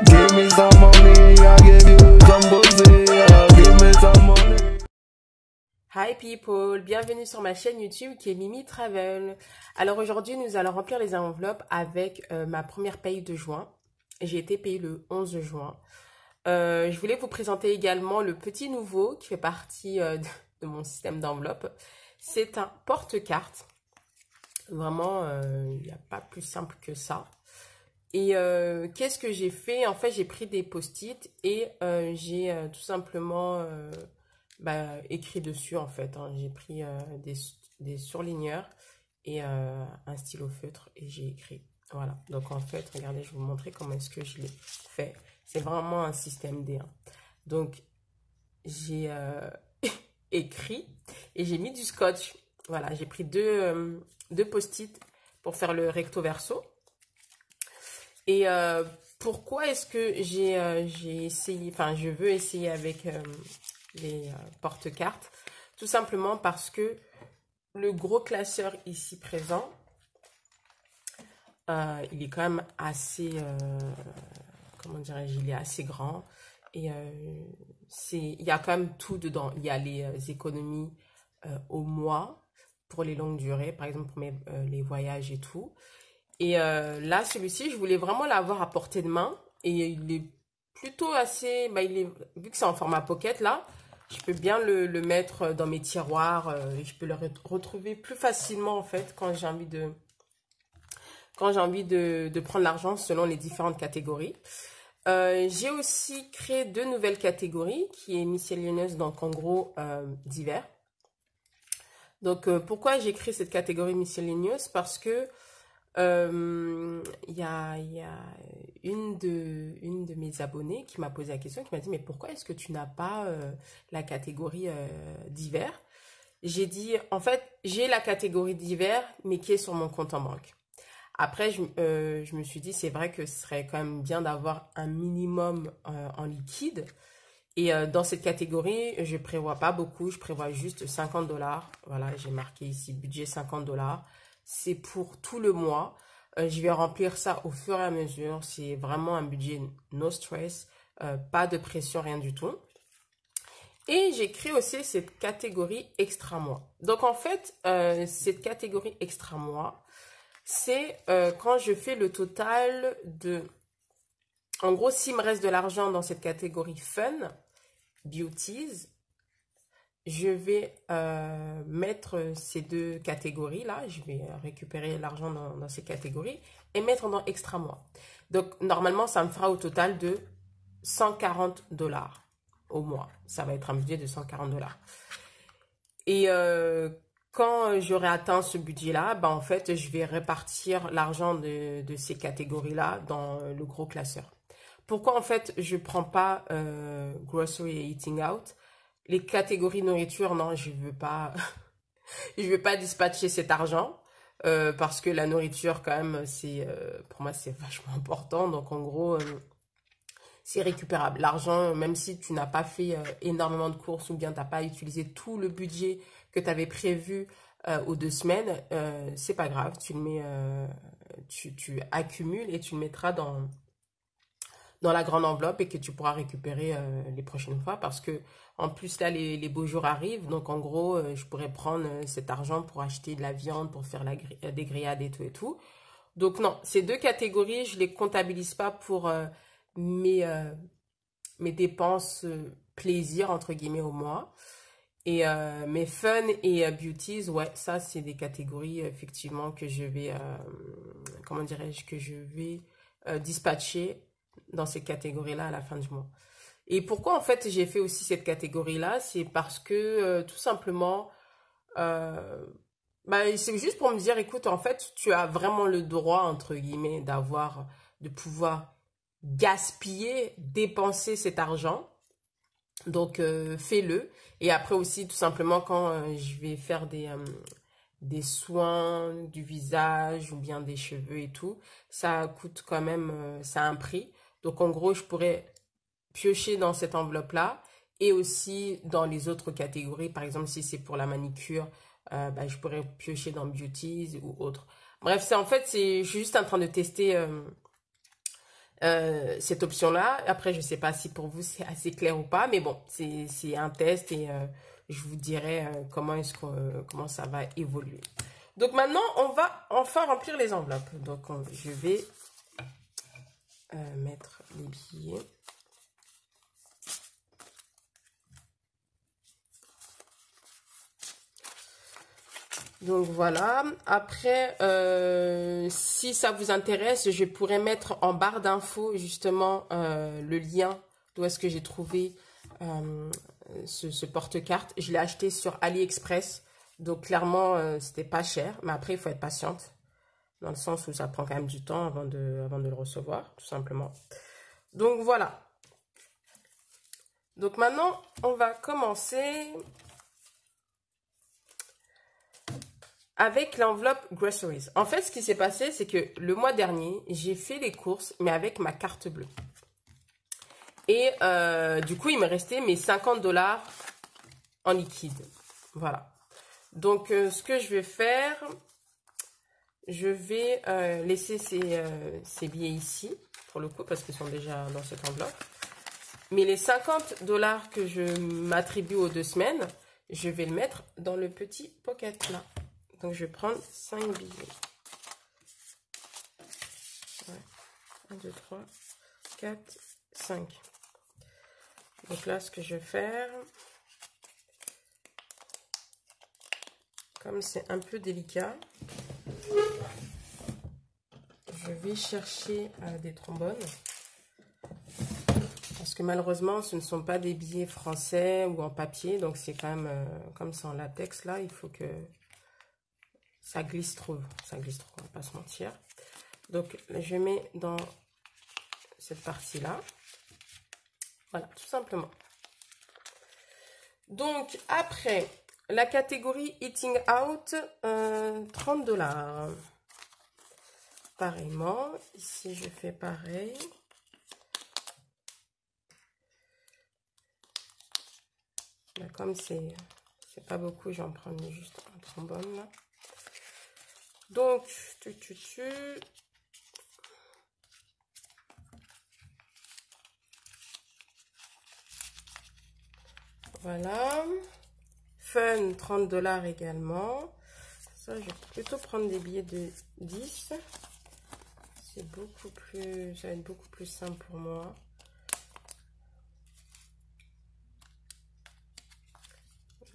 Give me some money, I give you some pussy. Give me some money. Hi people, bienvenue sur ma chaîne YouTube qui est Mimi Travel. Alors aujourd'hui nous allons remplir les enveloppes avec ma première paye de juin. J'ai été payée le 11 juin. Je voulais vous présenter également le petit nouveau qui fait partie de mon système d'enveloppe. C'est un porte-carte. Vraiment, il n'y a pas plus simple que ça. Et qu'est-ce que j'ai fait? En fait, j'ai pris des post-it et j'ai tout simplement écrit dessus en fait. Hein. J'ai pris des surligneurs et un stylo feutre et j'ai écrit. Voilà. Donc en fait, regardez, je vais vous montrer comment est-ce que je l'ai fait. C'est vraiment un système D. Hein. Donc j'ai écrit et j'ai mis du scotch. Voilà, j'ai pris deux post-it pour faire le recto verso. Et pourquoi est-ce que j'ai essayé, enfin je veux essayer avec les porte-cartes? Tout simplement parce que le gros classeur ici présent, il est quand même assez, comment dirais-je, il est assez grand. Et il y a quand même tout dedans. Il y a les économies au mois pour les longues durées, par exemple pour les voyages et tout. Et là, celui-ci, je voulais vraiment l'avoir à portée de main. Et il est plutôt assez... vu que c'est en format pocket, là, je peux bien le mettre dans mes tiroirs. Et je peux le retrouver plus facilement, en fait, quand j'ai envie de prendre l'argent selon les différentes catégories. J'ai aussi créé deux nouvelles catégories, qui est miscellaneous, donc en gros, divers. Donc, pourquoi j'ai créé cette catégorie miscellaneous? Parce que y a une de mes abonnées qui m'a posé la question, qui m'a dit, mais pourquoi est-ce que tu n'as pas la catégorie divers? J'ai dit, en fait, j'ai la catégorie divers, mais qui est sur mon compte en banque. Après, je me suis dit, c'est vrai que ce serait quand même bien d'avoir un minimum en liquide. Et dans cette catégorie, je prévois pas beaucoup, je prévois juste 50$. Voilà, j'ai marqué ici budget 50$. C'est pour tout le mois. Je vais remplir ça au fur et à mesure. C'est vraiment un budget no stress, pas de pression, rien du tout. Et j'ai créé aussi cette catégorie extra mois. Donc en fait, cette catégorie extra mois, c'est quand je fais le total de... En gros, s'il me reste de l'argent dans cette catégorie fun, beauties, je vais mettre ces deux catégories-là. Je vais récupérer l'argent dans ces catégories et mettre dans extra mois. Donc, normalement, ça me fera au total de 140$ au mois. Ça va être un budget de 140$. Et quand j'aurai atteint ce budget-là, en fait, je vais répartir l'argent de ces catégories-là dans le gros classeur. Pourquoi, en fait, je ne prends pas grocery et eating out? Les catégories nourriture, non, je veux pas, je veux pas dispatcher cet argent parce que la nourriture, quand même, c'est pour moi, c'est vachement important. Donc, en gros, c'est récupérable. L'argent, même si tu n'as pas fait énormément de courses ou bien tu n'as pas utilisé tout le budget que tu avais prévu aux 2 semaines, c'est pas grave. Tu le mets, tu accumules et tu le mettras dans la grande enveloppe et que tu pourras récupérer les prochaines fois parce que en plus là les beaux jours arrivent, donc en gros je pourrais prendre cet argent pour acheter de la viande, pour faire des grillades et tout et tout. Donc non, ces deux catégories je les comptabilise pas pour mes dépenses plaisir entre guillemets au mois. Et mes fun et beauties, ouais, ça c'est des catégories effectivement que je vais comment dirais-je, que je vais dispatcher dans ces catégories-là à la fin du mois. Et pourquoi en fait j'ai fait aussi cette catégorie-là? C'est parce que tout simplement, c'est juste pour me dire, écoute, en fait, tu as vraiment le droit, entre guillemets, de pouvoir gaspiller, dépenser cet argent. Donc, fais-le. Et après aussi, tout simplement, quand je vais faire des soins du visage ou bien des cheveux et tout, ça coûte quand même, ça a un prix. Donc en gros, je pourrais piocher dans cette enveloppe-là et aussi dans les autres catégories. Par exemple, si c'est pour la manicure, je pourrais piocher dans beauties ou autre. Bref, je suis juste en train de tester cette option-là. Après, je ne sais pas si pour vous c'est assez clair ou pas, mais bon, c'est un test et je vous dirai comment ça va évoluer. Donc maintenant, on va enfin remplir les enveloppes. Donc je vais mettre les billets. Donc voilà, après, si ça vous intéresse, je pourrais mettre en barre d'infos justement le lien d'où est-ce que j'ai trouvé ce porte-carte. Je l'ai acheté sur AliExpress, donc clairement, c'était pas cher, mais après, il faut être patiente, dans le sens où ça prend quand même du temps avant de le recevoir, tout simplement. Donc voilà. Donc maintenant, on va commencer avec l'enveloppe Groceries. En fait, ce qui s'est passé, c'est que le mois dernier, j'ai fait les courses, mais avec ma carte bleue. Et du coup, il me restait mes 50 $ en liquide. Voilà. Donc, ce que je vais faire, je vais laisser ces billets ici, pour le coup, parce qu'ils sont déjà dans cette enveloppe. Mais les 50 $ que je m'attribue aux 2 semaines, je vais le mettre dans le petit pocket là. Donc, je vais prendre 5 billets. Ouais. 1, 2, 3, 4, 5. Donc là, ce que je vais faire, comme c'est un peu délicat, je vais chercher des trombones. Parce que malheureusement, ce ne sont pas des billets français ou en papier. Donc c'est quand même, comme c'est en latex là, il faut que ça glisse trop. Ça glisse trop, on va pas se mentir. Donc je mets dans cette partie-là. Voilà, tout simplement. Donc après, la catégorie Eating Out, 30 $. Pareillement, ici je fais pareil. Là, comme c'est pas beaucoup, j'en prends juste un trombone là. Donc, voilà. Fun, 30 $ également. Ça, je vais plutôt prendre des billets de 10. C'est beaucoup plus, ça va être beaucoup plus simple pour moi.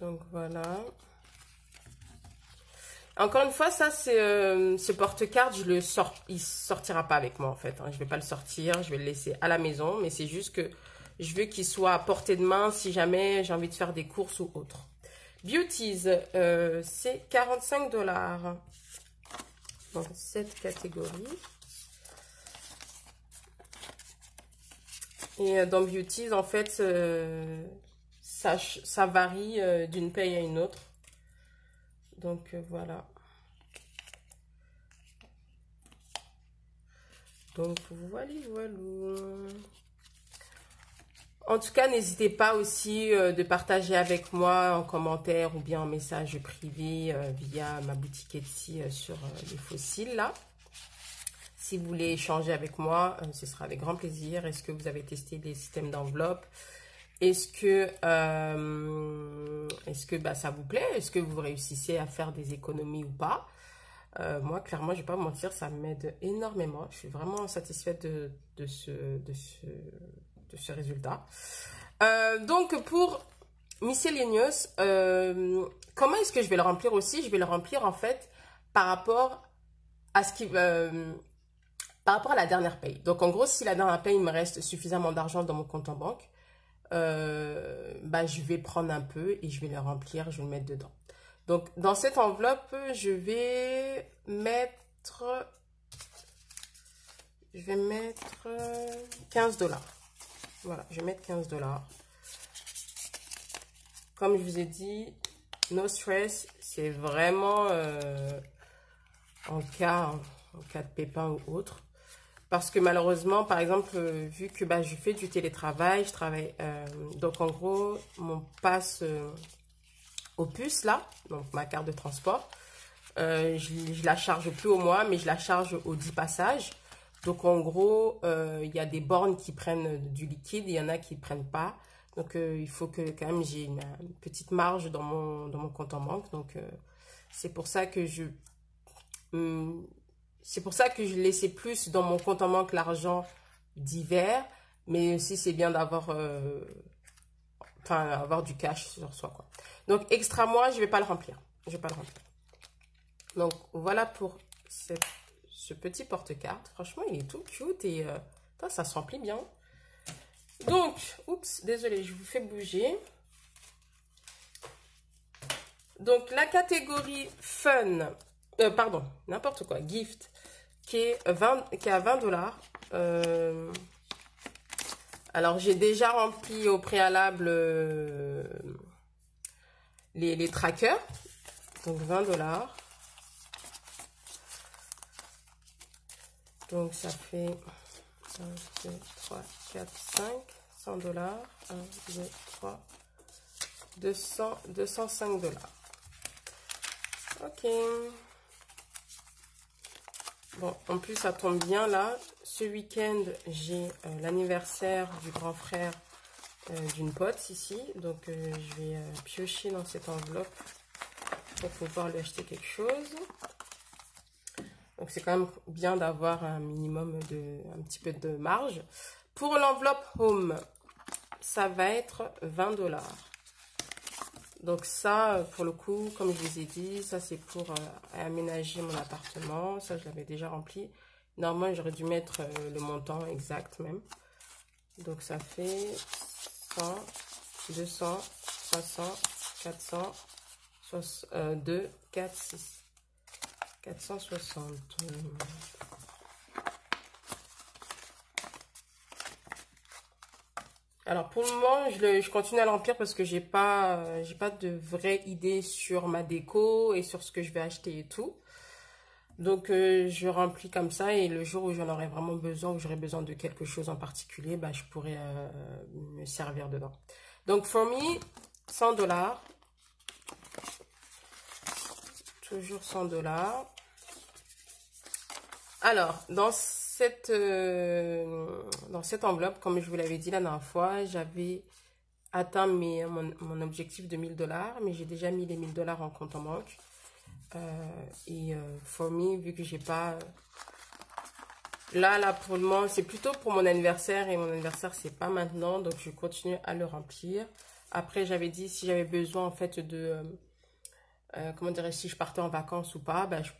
Donc voilà. Encore une fois, ça c'est ce porte-carte, je le sors, il sortira pas avec moi en fait. Hein. Je vais pas le sortir, je vais le laisser à la maison, mais c'est juste que je veux qu'il soit à portée de main si jamais j'ai envie de faire des courses ou autre. Beauties, c'est 45 $. Donc cette catégorie. Et dans Beauties, en fait, ça varie d'une paye à une autre. Donc voilà. Donc voilà. En tout cas, n'hésitez pas aussi de partager avec moi en commentaire ou bien en message privé via ma boutique Etsy sur les fossiles là. Si vous voulez échanger avec moi, ce sera avec grand plaisir. Est-ce que vous avez testé des systèmes d'enveloppe? Est-ce que ça vous plaît? Est-ce que vous réussissez à faire des économies ou pas? Moi, clairement, je ne vais pas vous mentir, ça m'aide énormément. Je suis vraiment satisfaite de ce résultat. Donc, pour Miscellaneous, comment est-ce que je vais le remplir aussi? Je vais le remplir, en fait, par rapport à par rapport à la dernière paye. Donc, en gros, si la dernière paye, il me reste suffisamment d'argent dans mon compte en banque, je vais prendre un peu et je vais le remplir, je vais le mettre dedans. Donc, dans cette enveloppe, je vais mettre 15 $. Voilà, je vais mettre 15 $. Comme je vous ai dit, no stress, c'est vraiment en cas de pépin ou autre. Parce que malheureusement, par exemple, vu que je fais du télétravail, je travaille, donc en gros, mon passe au puce là, donc ma carte de transport, je la charge plus au mois, mais je la charge aux 10 passages. Donc en gros, il y a des bornes qui prennent du liquide, il y en a qui ne prennent pas. Donc il faut que quand même j'ai une petite marge dans mon compte en banque. Donc c'est pour ça que hum, c'est pour ça que je laissais plus dans mon compte en banque l'argent d'hiver. Mais aussi c'est bien d'avoir enfin avoir du cash sur soi quoi. Donc extra mois, je vais pas le remplir. Je vais pas le remplir. Donc voilà pour ce petit porte-carte. Franchement, il est tout cute et ça se remplit bien. Donc, oups, désolé, je vous fais bouger. Donc la catégorie fun, pardon, n'importe quoi, gift, qui est à 20 $. Alors j'ai déjà rempli au préalable les trackers. Donc 20 $. Donc ça fait 1, 2, 3, 4, 5, 100 $. 1, 2, 3, 205 $. Ok. Bon, en plus ça tombe bien là. Ce week-end, j'ai l'anniversaire du grand frère d'une pote ici. Donc je vais piocher dans cette enveloppe pour pouvoir lui acheter quelque chose. Donc c'est quand même bien d'avoir un minimum un petit peu de marge. Pour l'enveloppe home, ça va être 20 $. Donc ça, pour le coup, comme je vous ai dit, ça c'est pour aménager mon appartement. Ça, je l'avais déjà rempli. Normalement, j'aurais dû mettre le montant exact même. Donc ça fait 100, 200, 300, 400, 2, 4, 6, 460. Alors pour le moment, je continue à le remplir parce que j'ai pas de vraie idée sur ma déco et sur ce que je vais acheter et tout. Donc je remplis comme ça et le jour où j'en aurai vraiment besoin, où j'aurai besoin de quelque chose en particulier, bah, je pourrai me servir dedans. Donc for me, 100 $. Toujours 100 $. Alors, dans cette enveloppe, comme je vous l'avais dit la dernière fois, j'avais atteint mon objectif de 1000 $, mais j'ai déjà mis les 1000 $ en compte en banque. For me, vu que j'ai pas... Là, pour le moment, c'est plutôt pour mon anniversaire, et mon anniversaire, c'est pas maintenant, donc je continue à le remplir. Après, j'avais dit, si j'avais besoin, en fait, comment dirais-je, si je partais en vacances ou pas, bah, je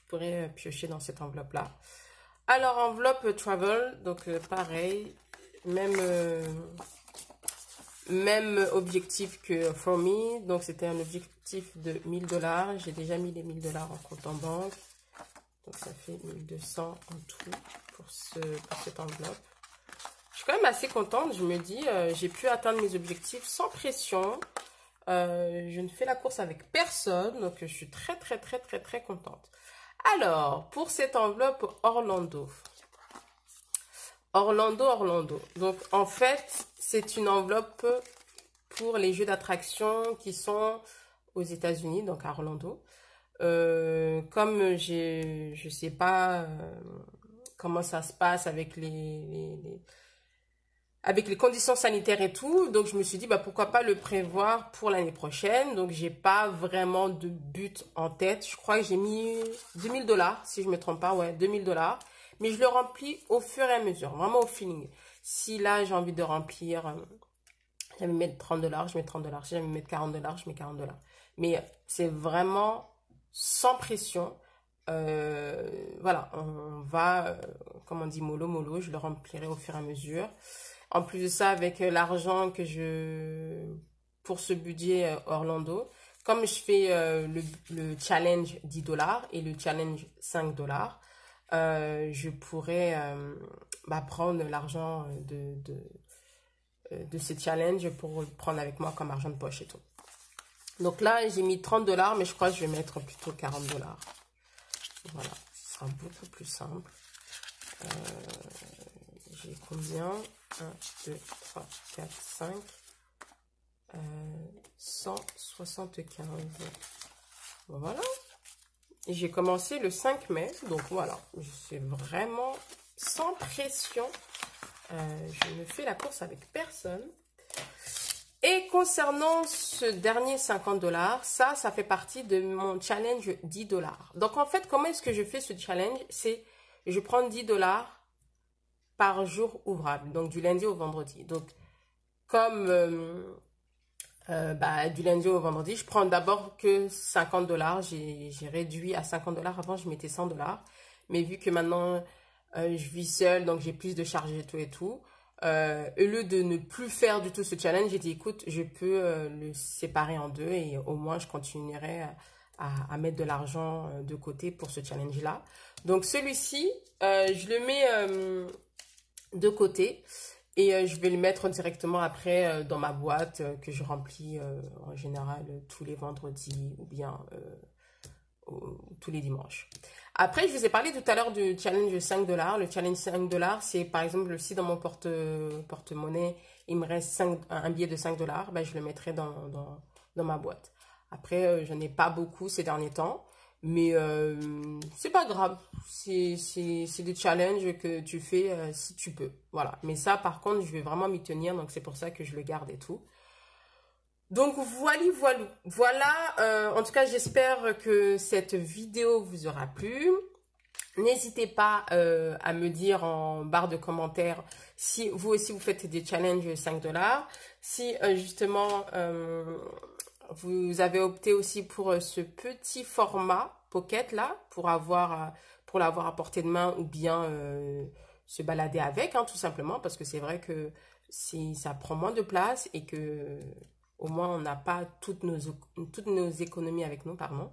pourrais piocher dans cette enveloppe-là. Alors, enveloppe travel, donc pareil, même objectif que For Me. Donc, c'était un objectif de 1000 $. J'ai déjà mis les 1000 $ en compte en banque. Donc, ça fait 1200 en tout pour cette enveloppe. Je suis quand même assez contente. Je me dis, j'ai pu atteindre mes objectifs sans pression. Je ne fais la course avec personne. Donc, je suis très, très, très, très, très contente. Alors, pour cette enveloppe Orlando. Orlando. Donc, en fait, c'est une enveloppe pour les jeux d'attraction qui sont aux États-Unis, donc à Orlando. Comme je sais pas comment ça se passe avec avec les conditions sanitaires et tout, donc je me suis dit bah pourquoi pas le prévoir pour l'année prochaine. Donc j'ai pas vraiment de but en tête. Je crois que j'ai mis 2000 $, si je me trompe pas, ouais, 2000 $. Mais je le remplis au fur et à mesure, vraiment au feeling. Si là j'ai envie de remplir, j'aime mettre 30 $, je mets 30 $. Si j'aime mettre 40 $, je mets 40 $. Mais c'est vraiment sans pression. Voilà, on va, comme on dit, mollo mollo, je le remplirai au fur et à mesure. En plus de ça, avec l'argent que pour ce budget Orlando, comme je fais le challenge 10 $ et le challenge 5 $, je pourrais prendre l'argent de ce challenge pour le prendre avec moi comme argent de poche et tout. Donc là, j'ai mis 30 $, mais je crois que je vais mettre plutôt 40 $. Voilà, ce sera beaucoup plus simple. J'ai combien? 1, 2, 3, 4, 5. 175. Voilà. J'ai commencé le 5 mai, donc voilà, c'est vraiment sans pression. Je ne fais la course avec personne. Et concernant ce dernier 50 $, ça fait partie de mon challenge 10 $. Donc en fait, comment est-ce que je fais ce challenge? C'est, je prends 10 $ par jour ouvrable, donc du lundi au vendredi. Donc comme du lundi au vendredi, je prends d'abord que 50 $. J'ai réduit à 50 $. Avant, je mettais 100 $. Mais vu que maintenant, je vis seule, donc j'ai plus de charges et tout et tout. Au lieu de ne plus faire du tout ce challenge, j'ai dit, écoute, je peux le séparer en deux et au moins, je continuerai à mettre de l'argent de côté pour ce challenge-là. Donc, celui-ci, je le mets de côté. Et je vais le mettre directement après dans ma boîte que je remplis en général tous les vendredis ou bien tous les dimanches. Après, je vous ai parlé tout à l'heure du challenge 5 $. Le challenge 5 $, c'est par exemple si dans mon porte-monnaie, il me reste un billet de 5 $, ben, je le mettrai dans ma boîte. Après, je n'en ai pas beaucoup ces derniers temps. Mais c'est pas grave, c'est des challenges que tu fais si tu peux. Voilà. Mais ça, par contre, je vais vraiment m'y tenir, donc c'est pour ça que je le garde et tout. Donc voilà. En tout cas, j'espère que cette vidéo vous aura plu. N'hésitez pas à me dire en barre de commentaires si vous aussi vous faites des challenges 5 $. Si justement vous avez opté aussi pour ce petit format pocket là pour l'avoir à portée de main ou bien se balader avec, hein, tout simplement, parce que c'est vrai que ça prend moins de place et que au moins on n'a pas toutes nos économies avec nous, pardon.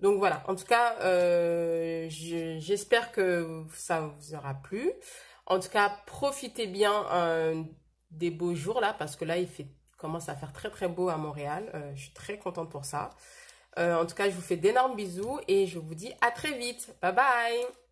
Donc voilà, en tout cas, j'espère que ça vous aura plu. En tout cas, profitez bien des beaux jours là, parce que là, commence à faire très très beau à Montréal. Je suis très contente pour ça. En tout cas, je vous fais d'énormes bisous et je vous dis à très vite. Bye bye!